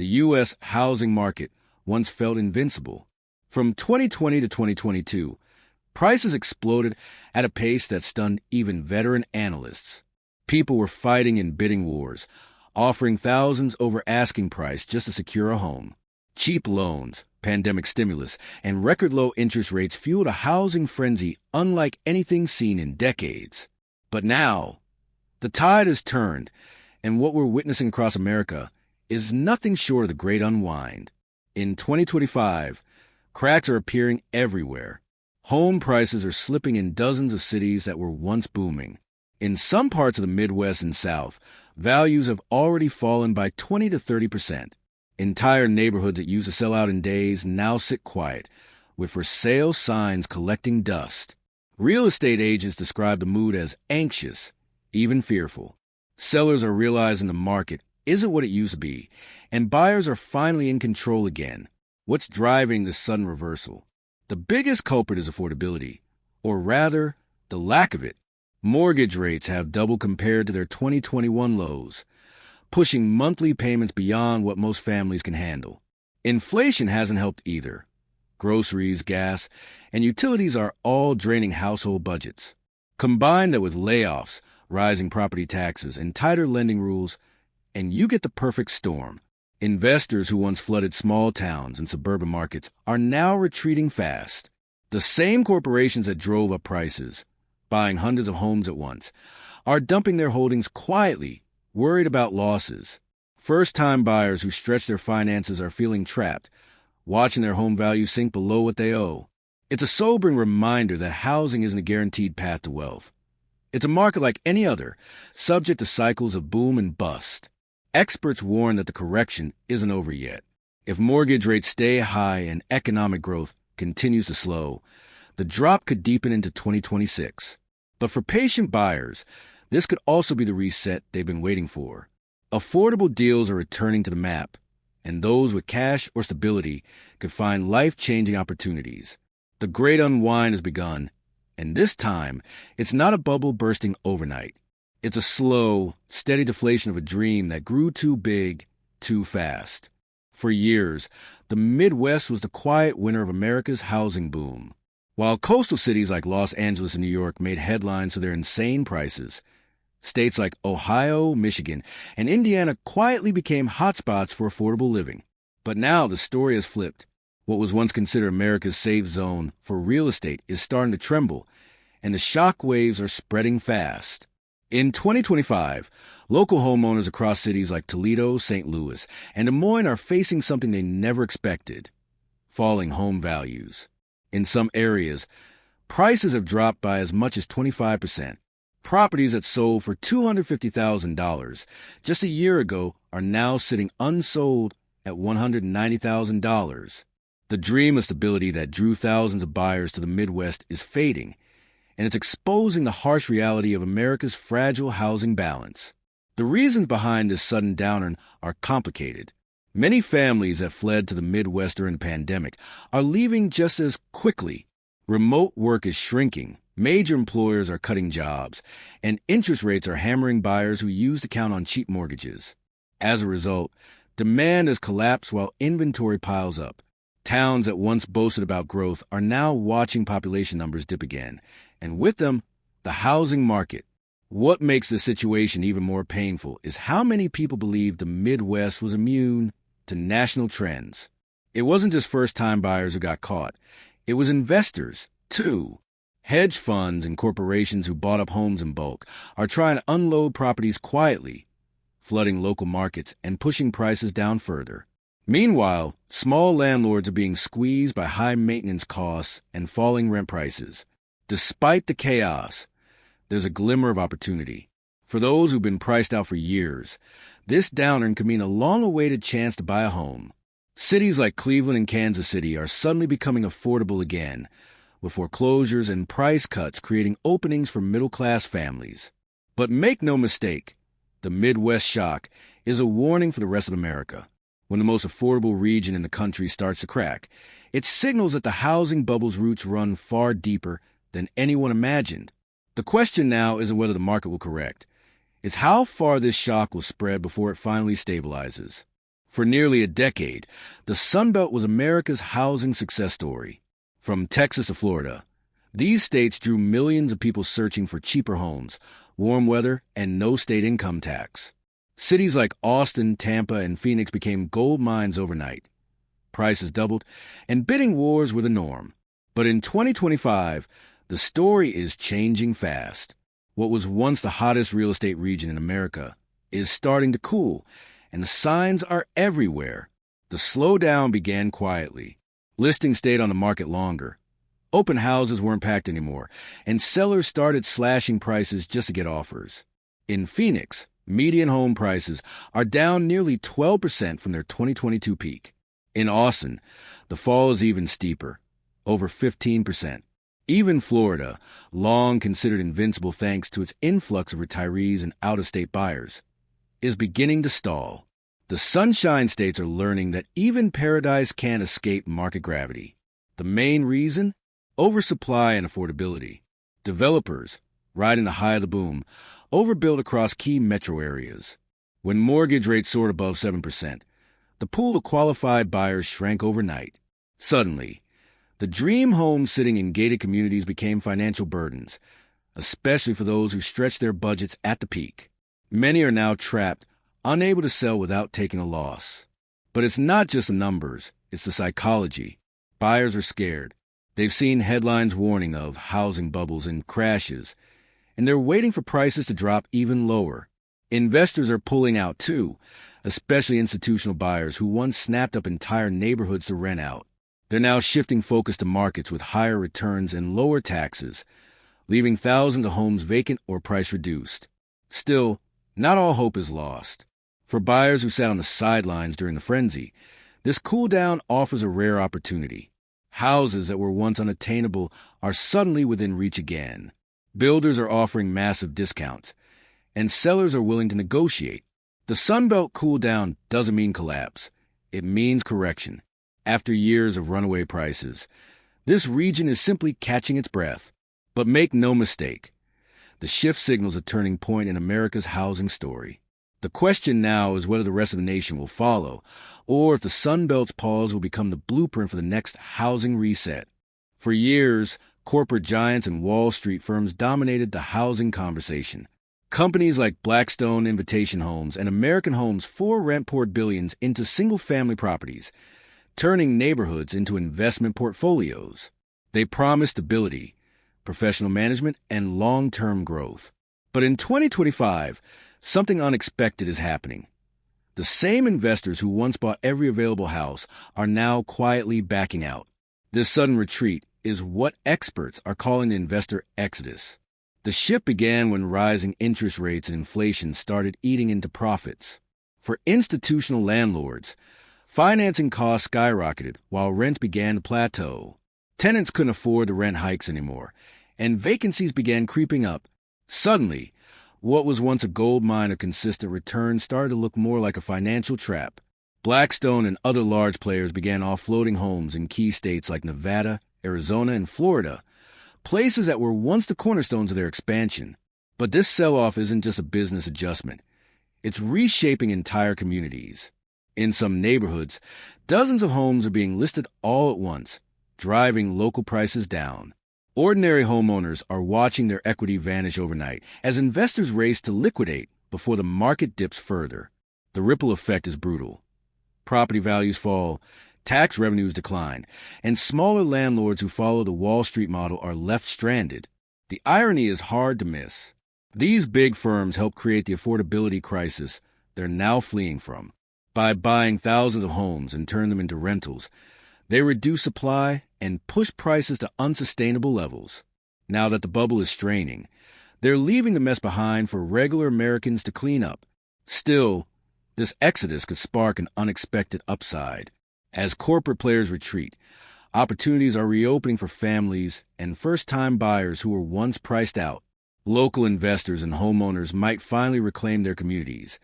The U.S. housing market once felt invincible. From 2020 to 2022, prices exploded at a pace that stunned even veteran analysts. People were fighting in bidding wars, offering thousands over asking price just to secure a home. Cheap loans, pandemic stimulus, and record-low interest rates fueled a housing frenzy unlike anything seen in decades. But now, the tide has turned, and what we're witnessing across America is nothing short of the great unwind. In 2025, cracks are appearing everywhere. Home prices are slipping in dozens of cities that were once booming. In some parts of the Midwest and South, values have already fallen by 20 to 30%. Entire neighborhoods that used to sell out in days now sit quiet, with for sale signs collecting dust. Real estate agents describe the mood as anxious, even fearful. Sellers are realizing the market isn't what it used to be, and buyers are finally in control again. What's driving this sudden reversal? The biggest culprit is affordability, or rather, the lack of it. Mortgage rates have doubled compared to their 2021 lows, pushing monthly payments beyond what most families can handle. Inflation hasn't helped either. Groceries, gas, and utilities are all draining household budgets. Combine that with layoffs, rising property taxes, and tighter lending rules, and you get the perfect storm. Investors who once flooded small towns and suburban markets are now retreating fast. The same corporations that drove up prices, buying hundreds of homes at once, are dumping their holdings quietly, worried about losses. First-time buyers who stretch their finances are feeling trapped, watching their home values sink below what they owe. It's a sobering reminder that housing isn't a guaranteed path to wealth. It's a market like any other, subject to cycles of boom and bust. Experts warn that the correction isn't over yet. If mortgage rates stay high and economic growth continues to slow, the drop could deepen into 2026. But for patient buyers, this could also be the reset they've been waiting for. Affordable deals are returning to the map, and those with cash or stability could find life-changing opportunities. The great unwind has begun, and this time, it's not a bubble bursting overnight. It's a slow, steady deflation of a dream that grew too big, too fast. For years, the Midwest was the quiet winner of America's housing boom. While coastal cities like Los Angeles and New York made headlines for their insane prices, states like Ohio, Michigan, and Indiana quietly became hotspots for affordable living. But now the story has flipped. What was once considered America's safe zone for real estate is starting to tremble, and the shock waves are spreading fast. In 2025, local homeowners across cities like Toledo, St. Louis, and Des Moines are facing something they never expected: falling home values. In some areas, prices have dropped by as much as 25%. Properties that sold for $250,000 just a year ago are now sitting unsold at $190,000. The dream of stability that drew thousands of buyers to the Midwest is fading, and it's exposing the harsh reality of America's fragile housing balance. The reasons behind this sudden downturn are complicated. Many families that fled to the Midwest during the pandemic are leaving just as quickly. Remote work is shrinking, major employers are cutting jobs, and interest rates are hammering buyers who used to count on cheap mortgages. As a result, demand has collapsed while inventory piles up. Towns that once boasted about growth are now watching population numbers dip again, and with them, the housing market. What makes this situation even more painful is how many people believe the Midwest was immune to national trends. It wasn't just first-time buyers who got caught. It was investors, too. Hedge funds and corporations who bought up homes in bulk are trying to unload properties quietly, flooding local markets and pushing prices down further. Meanwhile, small landlords are being squeezed by high maintenance costs and falling rent prices. Despite the chaos, there's a glimmer of opportunity. For those who've been priced out for years, this downturn could mean a long-awaited chance to buy a home. Cities like Cleveland and Kansas City are suddenly becoming affordable again, with foreclosures and price cuts creating openings for middle-class families. But make no mistake, the Midwest shock is a warning for the rest of America. When the most affordable region in the country starts to crack, it signals that the housing bubble's roots run far deeper than anyone imagined. The question now isn't whether the market will correct. It's how far this shock will spread before it finally stabilizes. For nearly a decade, the Sunbelt was America's housing success story. From Texas to Florida, these states drew millions of people searching for cheaper homes, warm weather, and no state income tax. Cities like Austin, Tampa, and Phoenix became gold mines overnight. Prices doubled, and bidding wars were the norm. But in 2025, the story is changing fast. What was once the hottest real estate region in America is starting to cool, and the signs are everywhere. The slowdown began quietly. Listings stayed on the market longer. Open houses weren't packed anymore, and sellers started slashing prices just to get offers. In Phoenix, median home prices are down nearly 12% from their 2022 peak. In Austin, the fall is even steeper, over 15%. Even Florida, long considered invincible thanks to its influx of retirees and out-of-state buyers, is beginning to stall. The Sunshine States are learning that even paradise can't escape market gravity. The main reason? Oversupply and affordability. Developers, riding the high of the boom, overbuilt across key metro areas. When mortgage rates soared above 7%, the pool of qualified buyers shrank overnight. Suddenly, the dream homes sitting in gated communities became financial burdens, especially for those who stretched their budgets at the peak. Many are now trapped, unable to sell without taking a loss. But it's not just the numbers, it's the psychology. Buyers are scared. They've seen headlines warning of housing bubbles and crashes, and they're waiting for prices to drop even lower. Investors are pulling out too, especially institutional buyers who once snapped up entire neighborhoods to rent out. They're now shifting focus to markets with higher returns and lower taxes, leaving thousands of homes vacant or price reduced. Still, not all hope is lost. For buyers who sat on the sidelines during the frenzy, this cool down offers a rare opportunity. Houses that were once unattainable are suddenly within reach again. Builders are offering massive discounts, and sellers are willing to negotiate. The Sunbelt cool down doesn't mean collapse. It means correction. After years of runaway prices, this region is simply catching its breath. But make no mistake, the shift signals a turning point in America's housing story. The question now is whether the rest of the nation will follow, or if the Sunbelt's pause will become the blueprint for the next housing reset. For years, corporate giants and Wall Street firms dominated the housing conversation. Companies like Blackstone Invitation Homes and American Homes for-rent poured billions into single-family properties, turning neighborhoods into investment portfolios. They promised stability, professional management, and long-term growth. But in 2025, something unexpected is happening. The same investors who once bought every available house are now quietly backing out. This sudden retreat is what experts are calling the investor exodus. The shift began when rising interest rates and inflation started eating into profits. For institutional landlords, financing costs skyrocketed while rents began to plateau. Tenants couldn't afford the rent hikes anymore, and vacancies began creeping up. Suddenly, what was once a gold mine of consistent returns started to look more like a financial trap. Blackstone and other large players began offloading homes in key states like Nevada, Arizona, and Florida, places that were once the cornerstones of their expansion. But this sell-off isn't just a business adjustment. It's reshaping entire communities. In some neighborhoods, dozens of homes are being listed all at once, driving local prices down. Ordinary homeowners are watching their equity vanish overnight as investors race to liquidate before the market dips further. The ripple effect is brutal. Property values fall, tax revenues decline, and smaller landlords who follow the Wall Street model are left stranded. The irony is hard to miss. These big firms help create the affordability crisis they're now fleeing from. By buying thousands of homes and turn them into rentals, they reduce supply and push prices to unsustainable levels. Now that the bubble is straining, they're leaving the mess behind for regular Americans to clean up. Still, this exodus could spark an unexpected upside. As corporate players retreat, opportunities are reopening for families and first-time buyers who were once priced out. Local investors and homeowners might finally reclaim their communities,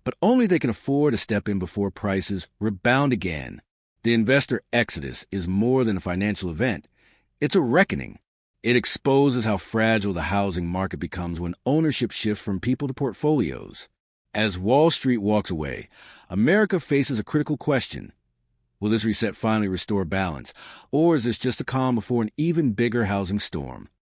but only they can afford to step in before prices rebound again. The investor exodus is more than a financial event. It's a reckoning. It exposes how fragile the housing market becomes when ownership shifts from people to portfolios. As Wall Street walks away, America faces a critical question. Will this reset finally restore balance, or is this just a calm before an even bigger housing storm?